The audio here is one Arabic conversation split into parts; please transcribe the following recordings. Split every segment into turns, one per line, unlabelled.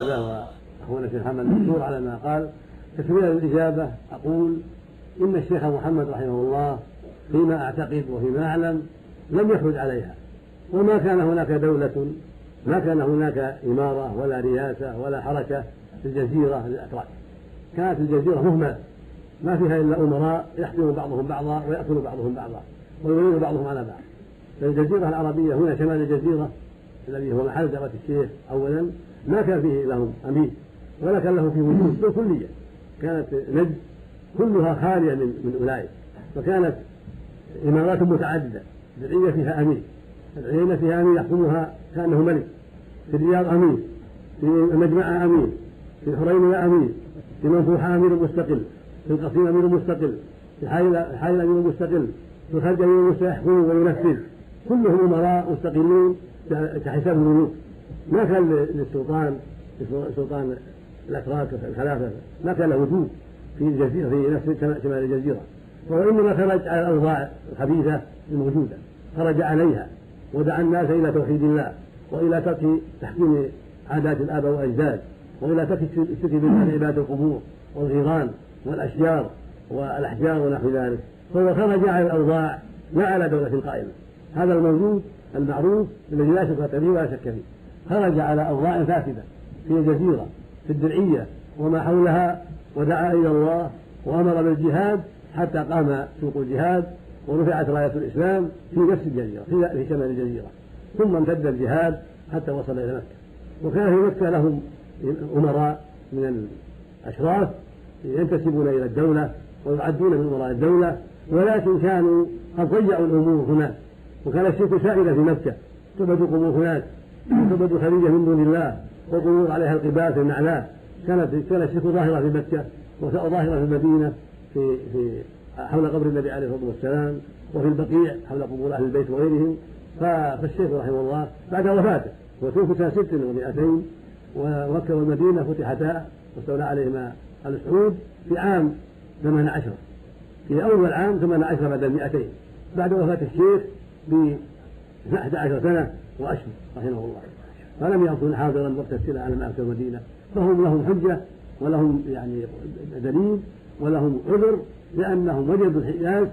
وأخونا الشيخ محمد مشكور على ما قال. تكملة للإجابة أقول إن الشيخ محمد رحمه الله فيما أعتقد وفيما أعلم لم يخرج عليها، وما كان هناك دولة، ما كان هناك إمارة ولا رياسة ولا حركة في الجزيرة للأتراك. كانت الجزيرة مهملة ما فيها إلا أمراء يحكم بعضهم بعضا ويأكل بعضهم بعضا ويولي بعضهم على بعض. فالجزيرة العربية هنا شمال الجزيرة الذي هو محل دعوة الشيخ أولا ما كان فيه لهم أمير ولا كان له فيه وجود بالكلية، كانت نجد كلها خالية من أولئك، فكانت إمارات متعددة. العية فيها أمير، العينة فيها أمير يحكمها كأنه ملك، في الرياض أمير، في المجمع أمير، في الحرين أمير، في منفوحة أمير مستقل، في القصيم أمير مستقل، في الحائل أمير مستقل، في الخارج أمير يحكم وينفذ، كلهم أمراء مستقلين كحساب الملوك. ما كان للسلطان الأتراك الخلافة ما كان له وجود في الجزيرة في نفس شمال الجزيرة، وهو إنما خرج على الأوضاع الخبيثة الموجودة، خرج عليها ودعا الناس إلى توحيد الله وإلى ترك تحكيم عادات الآباء والأجداد وإلى ترك الشرك بالله عبادة القبور والغيران والأشجار والأحجار ونحو ذلك. فهو خرج على الأوضاع لا على دولة قائمة. هذا الموجود المعروف الذي لا شك فيه ولا شك فيه. خرج على أوضاع فاسدة في الجزيرة في الدرعية وما حولها، ودعا إلى الله وأمر بالجهاد حتى قام سوق الجهاد ورفعت راية الإسلام في نفس الجزيرة في شمال الجزيرة، ثم امتد الجهاد حتى وصل إلى مكة. وكان في مكة لهم أمراء من الأشراف ينتسبون إلى الدولة ويعدون من أمراء الدولة، ولكن كانوا قد ضيعوا الأمور هناك، وكان الشرك سائلا في مكة، تعبد قبور هناك وتعبد خديجة من دون الله وقبور عليها القباب في النعلاء. كان الشرك ظاهرة في مكة وظاهرة في المدينة في حول قبر النبي عليه الصلاة والسلام، وفي البقيع حول قبور أهل البيت وغيرهم. فالشيخ رحمه الله بعد وفاته وتوفي سنة 600 ومكة والمدينة فتحتا واستولى عليهما آل سعود في عام 18، في أول عام 18 بعد 200 بعد وفاة الشيخ ب 11 سنة وأشهر رحمه الله، فلم يكن حاضرا وقت السنة على مكة والمدينة. فهم لهم حجة ولهم دليل ولهم عذر، لأنهم وجدوا الحجاز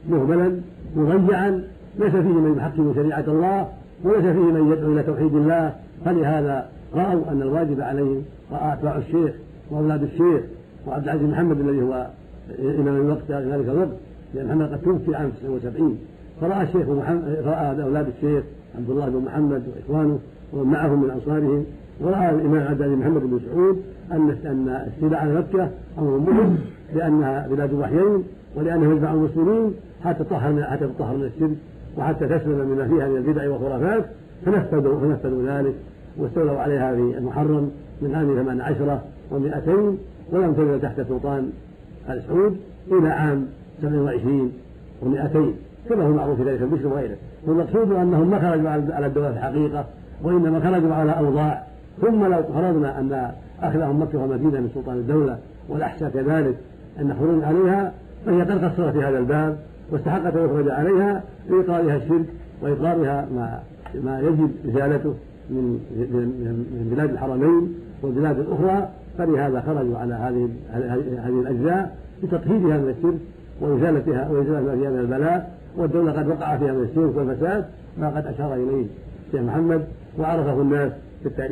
مهملا مضيعا ليس فيه من يحكم شريعة الله وليس فيه من يدعو إلى توحيد الله. فلهذا رأوا أن الواجب عليهم، رأى أتباع الشيخ وأولاد الشيخ وعبد العزيز محمد الذي هو إمام الوقت في ذلك الوقت، لأن محمد قد توفي عام 79، فرأى الشيخ رأى أولاد الشيخ عبد الله بن محمد وإخوانه ومن معهم من أنصارهم، ورأى الإمام عبد العزيز محمد بن سعود أن السلاح على مكة أمر مهم، لأنها بلاد وحيين ولأنه يجمع المسلمين حتى تطهر من الشرك وحتى تسلم مما فيها من البدع والخرافات. فنفذوا ذلك واستولوا عليها في المحرم من عام 18 و200، ولم تزل تحت سلطان آل سعود إلى عام 27 و200 كما هو معروف في ذلك البشر وغيره. والمقصود أنهم ما خرجوا على الدولة الحقيقة، وإنما خرجوا على أوضاع. ثم لو فرضنا أن أخذهم مكة ومدينة من سلطان الدولة والأحساء كذلك أن خروج عليها، فهي قد قصرت في هذا الباب واستحقت أن يخرج عليها لإيقارها الشرك وإقرارها ما يجب إزالته من بلاد الحرمين والبلاد الأخرى. فلهذا خرجوا على هذه الأجزاء لتطهيرها من الشرك وإزالة ما فيها من البلاء، والدولة قد وقع فيها من الشرك والفساد ما قد أشار إليه الشيخ محمد وعرفه الناس في التاريخ.